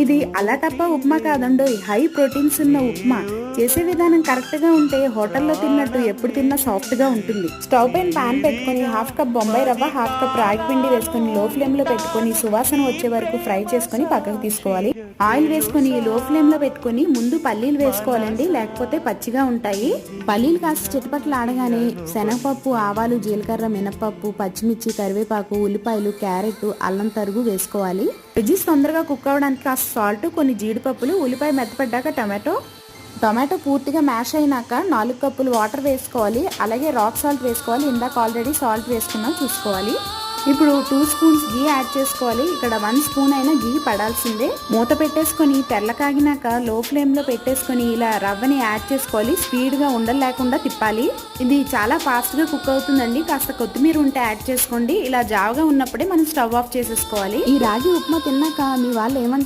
ఇది అలా upma కాదండో, high proteins ఉన్న ఉప్మా. చేసే విధానం కరెక్ట్ గా ఉంటే హోటల్లో తిన్నట్టు ఎప్పుడు తిన్నా సాఫ్ట్ గా ఉంటుంది. స్టవ్ పైన పాన్ పెట్టుకుని 1/2 కప్ బొంబాయి రవ్వ, 1/2 కప్ రాగి పిండి వేసుకుని లో ఫ్లేమ్ లో పెట్టుకుని సువాసన వచ్చే వరకు ఫ్రై చేసుకుని పక్కకు తీసుకోవాలి. ఆయిల్ వేసుకుని లో ఫ్లేమ్ లో పెట్టుకుని ముందు పల్లీలు వేసుకోవాలండి, లేకపోతే పచ్చిగా ఉంటాయి. పల్లీలు కాస్త చిటపట్లు ఆడగానే శనగపప్పు, ఆవాలు, జీలకర్ర, మినపప్పు, పచ్చిమిర్చి, కరివేపాకు, ఉల్లిపాయలు, క్యారెట్, అల్లం తరుగు వేసుకోవాలి. వెజ్జీస్ తొందరగా కుక్ అవడానికి కాస్త సాల్ట్, కొన్ని జీడిపప్పులు, ఉల్లిపాయ మెత్తపడ్డాక టొమాటో పూర్తిగా మ్యాష్ అయినాక 4 కప్పులు వాటర్ వేసుకోవాలి. అలాగే రాక్ సాల్ట్ వేసుకోవాలి. ఇందాక ఆల్రెడీ సాల్ట్ వేసుకున్నాం, చూసుకోవాలి. ఇప్పుడు 2 స్పూన్స్ గీ యాడ్ చేసుకోవాలి. ఇక్కడ 1 స్పూన్ అయినా గీ పడాల్సిందే. మూత పెట్టేసుకొని తెల్ల కాగినాక లో ఫ్లేమ్ లో పెట్టేసుకొని ఇలా రవ్వని యాడ్ చేసుకోవాలి. స్పీడ్ గా ఉండలు లేకుండా తిప్పాలి. ఇది చాలా ఫాస్ట్ గా కుక్ అవుతుందండి. కాస్త కొత్తిమీర ఉంటే యాడ్ చేసుకోండి. ఇలా జావగా ఉన్నప్పుడే మనం స్టవ్ ఆఫ్ చేసేసుకోవాలి. ఈ రాగి ఉప్మా తిన్నాక మీ వాళ్ళు ఏమంటారు?